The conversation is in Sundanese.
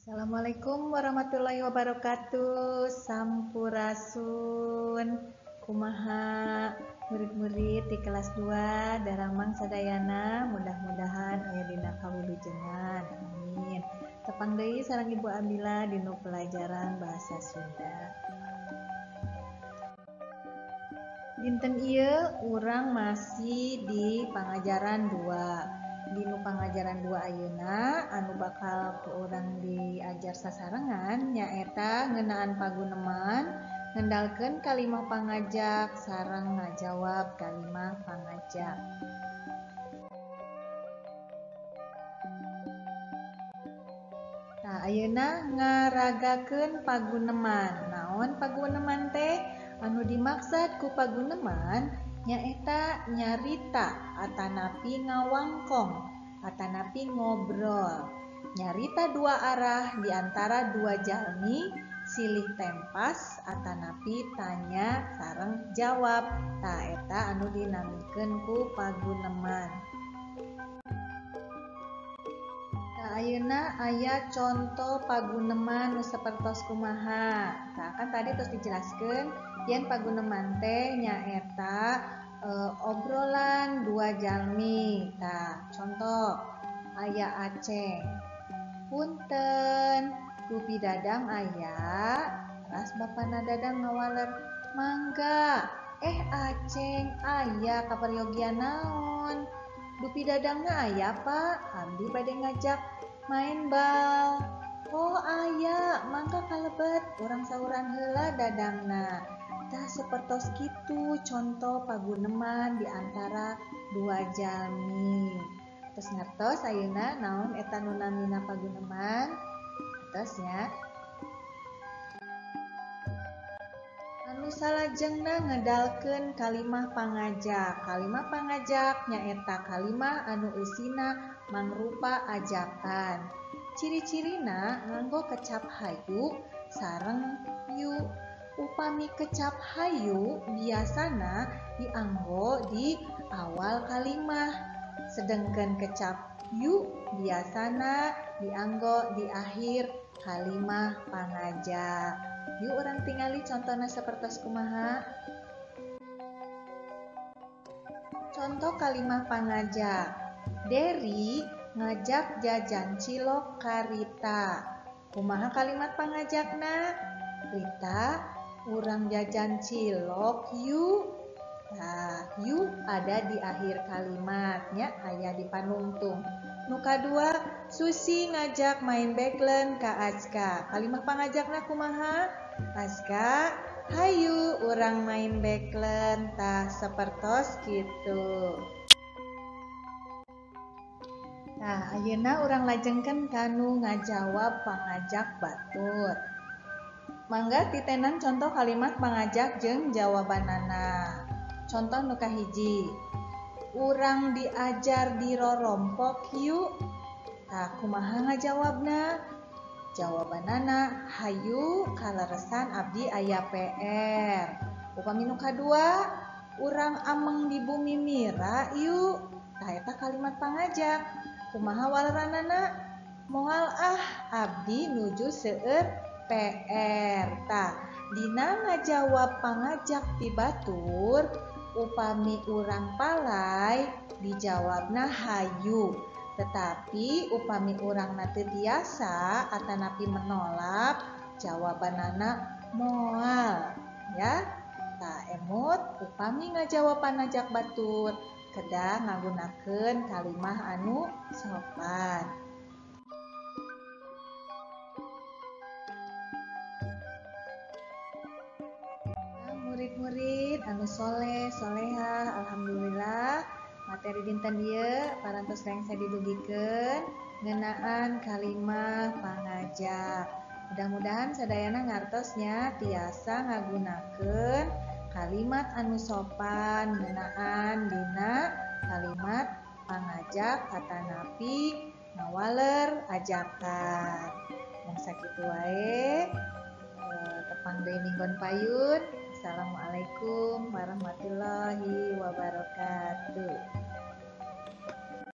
Assalamualaikum warahmatullahi wabarakatuh. Sampurasun. Kumaha murid-murid di kelas 2 Daramang Sadayana, mudah-mudahan aya dina kawilujengan. Amin. Tepang deui sareng Ibu Amila dina pelajaran bahasa Sunda. Dinten ieu urang masih di pangajaran 2. Dinu pangajaran 2 ayeuna anu bakal ku urang diajar sasarengan nyaeta ngeunaan paguneman, ngendalkeun kalimah pangajak sareng ngajawab kalimah pangajak. Ayeuna ngaragakeun paguneman. Naon paguneman teh? Anu dimaksud ku paguneman nyaeta nyarita atanapi ngawangkong, atanapi ngobrol. Nyarita dua arah di antara dua jalmi, silih tempas atanapi tanya sareng jawab. Eta anu dinamikeun ku paguneman. Ayeuna aya contoh paguneman nu sapertos kumaha. Kan tadi terus dijelaskeun yen paguneman teh nyaeta obrolan dua jalmi. Contoh aya Aceng. Punten, Dupi Dadang aya, ras bapana Dadang ngawaler, mangga. Aceng aya kaperyogian naon? Dupi Dadangna aya, Pak. Abdi bade ngajak main bal. Oh aya, mangga kalebet urang sauran heula Dadangna. Tah sapertos kitu contoh paguneman di antara dua jalmi. Terus ngertos ayeuna naon eta nu namina paguneman? Ngertos nya. Anu salajengna ngedalkeun kalimah pangajak. Kalimah pangajak nyaeta kalimah anu eusina mangrupa ajakan. Ciri-cirina nganggo kecap hayu sareng yu. Upami kecap hayu biasana dianggo di awal kalimah. Sedengkeun kecap yu biasana dianggo di akhir kalimah pangajak. Yuk urang tingali contohna sapertos kumaha. Contoh kalimah pangajak. Deri ngajak jajan cilok ka Rita. Kumaha kalimat pangajakna? Rita, urang jajan cilok yuk. Yuk ada di akhir kalimatnya, aya di panungtung. Nu kadua, Susi ngajak main backlen ka Aska. Kalimat pangajakna kumaha? Aska, hayu urang main backlen. Tah sapertos kitu. Ayeuna urang lajengkeun kanu ngajawab pangajak batur. Mangga titenan contoh kalimat pangajak jeung jawabanana. Contoh nu kahiji. Urang diajar di rorompok yuk. Kumaha ngajawabna? Jawabanana hayu kaleresan abdi aya PR. Upami nu kadua, urang ameng di bumi mira yuk. Eta kalimat pangajak. Kumaha waleranana? Moal abdi nuju seueur PR. Dina ngajawab pangajak ti batur, upami urang palai dijawabna hayu. Tetapi upami urang teu tiasa atanapi menolak, jawabanana moal. Ya. Emut upami ngajawab panajak batur, kedah ngagunakeun kalimah anu sopan. Murid-murid anu soleh solehah, alhamdulillah materi dinten ieu parantos rengse didugikeun ngeunaan kalimah pangajak. Mudah-mudahan sadayana ngartosnya tiasa ngagunakeun kalimat anu sopan ngeunaan dina kalimat pangajak atanapi ngawaler ajakan. Mung sakitu wae. Tepang deui minggon payun. Assalamualaikum warahmatullahi wabarakatuh.